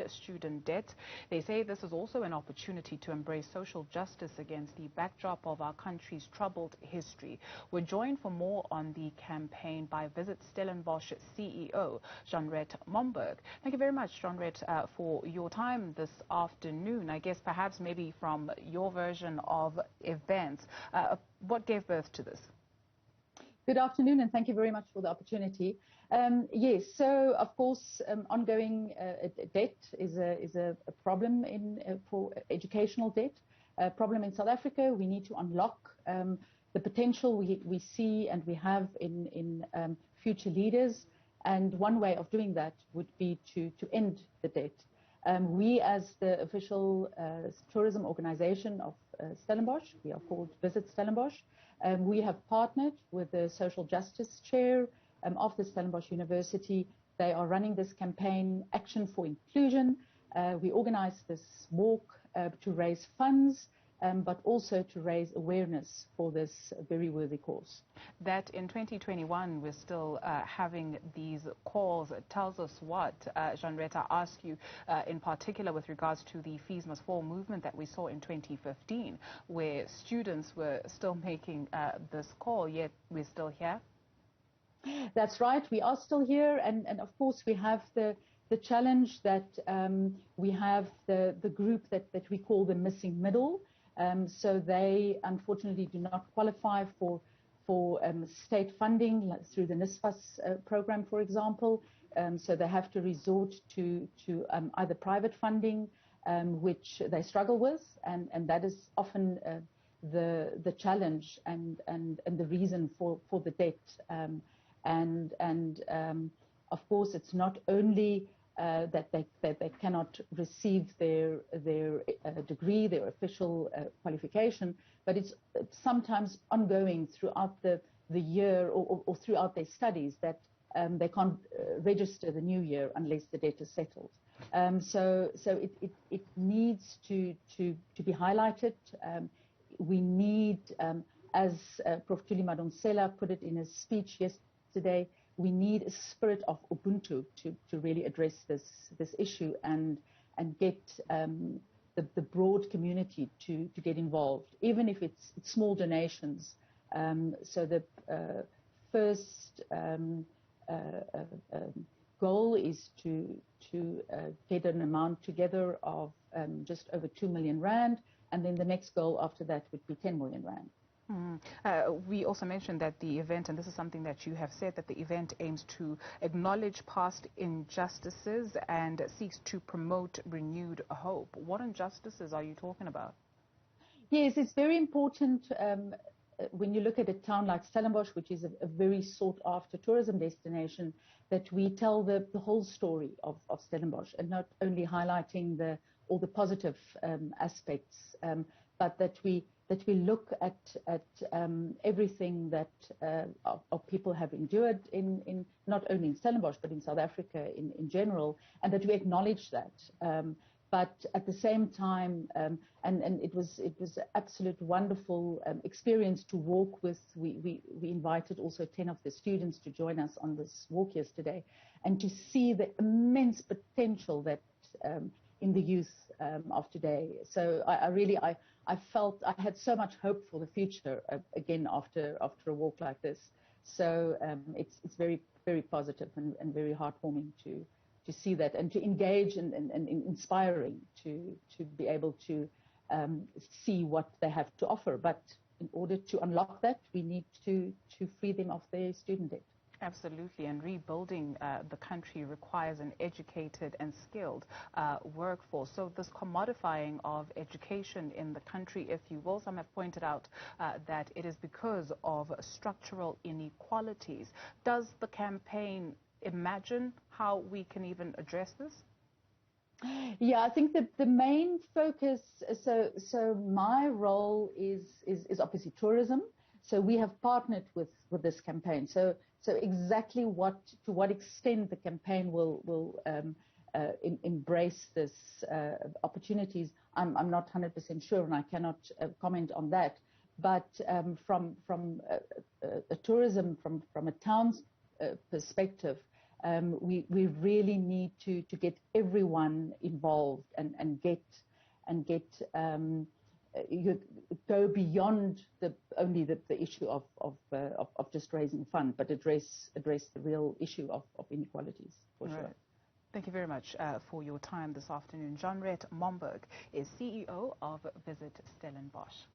end student debt. They say this is also an opportunity to embrace social justice against the backdrop of our country's troubled history. We're joined for more on the campaign by Visit Stellenbosch CEO Jeanneret Momberg. Thank you very much, Jeanneret, for your time this afternoon. I guess perhaps maybe from your version of events, what gave birth to this? Good afternoon, and thank you very much for the opportunity. Yes, so of course, ongoing debt is a problem for educational debt. A problem in South Africa. We need to unlock the potential we see and we have in future leaders. And one way of doing that would be to end the debt. We, as the official tourism organization of Stellenbosch, we are called Visit Stellenbosch. We have partnered with the social justice chair of the Stellenbosch University. They are running this campaign, Action for Inclusion. We organized this walk to raise funds, but also to raise awareness for this very worthy cause. That in 2021 we're still having these calls tells us what? Jeanneret, I ask you in particular with regards to the Fees Must Fall movement that we saw in 2015, where students were still making this call, yet we're still here. That's right, we are still here, and of course we have the challenge that we have the group that we call the missing middle. So they unfortunately do not qualify for state funding through the NSFAS program, for example. So they have to resort to either private funding, which they struggle with, and that is often the challenge and the reason for the debt. Of course, it's not only that they cannot receive their degree, their official qualification, but it's sometimes ongoing throughout the year or throughout their studies that they can't register the new year unless the debt is settled. So it needs to be highlighted. We need, as Prof. Thuli Madonsela put it in his speech yesterday, we need a spirit of Ubuntu to really address this issue and get the broad community to get involved, even if it's small donations. So the first goal is to get an amount together of just over 2 million rand, and then the next goal after that would be 10 million rand. We also mentioned that the event, and this is something that you have said, that the event aims to acknowledge past injustices and seeks to promote renewed hope. What injustices are you talking about? Yes, it's very important when you look at a town like Stellenbosch, which is a very sought-after tourism destination, that we tell the whole story of Stellenbosch, and not only highlighting all the positive aspects, but that we look at everything that our people have endured in not only in Stellenbosch but in South Africa in general, and that we acknowledge that. But at the same time, and it was an absolute wonderful experience to walk with. We invited also 10 of the students to join us on this walk yesterday, and to see the immense potential that in the youth of today. So I felt I had so much hope for the future again after a walk like this. So it's very, very positive and very heartwarming to see that, and to engage and inspiring to be able to see what they have to offer. But in order to unlock that, we need to free them of their student debt. Absolutely, and rebuilding the country requires an educated and skilled workforce. So this commodifying of education in the country, if you will, some have pointed out that it is because of structural inequalities. Does the campaign imagine how we can even address this? Yeah, I think that the main focus, so my role is obviously tourism. So we have partnered with this campaign. So exactly to what extent the campaign will embrace this opportunities, I'm not 100% sure, and I cannot comment on that. But from a tourism, from a town's perspective, We really need to get everyone involved and go beyond only the issue of just raising fund, but address the real issue of inequalities, for sure. Thank you very much for your time this afternoon. Jeanneret Momberg is CEO of Visit Stellenbosch.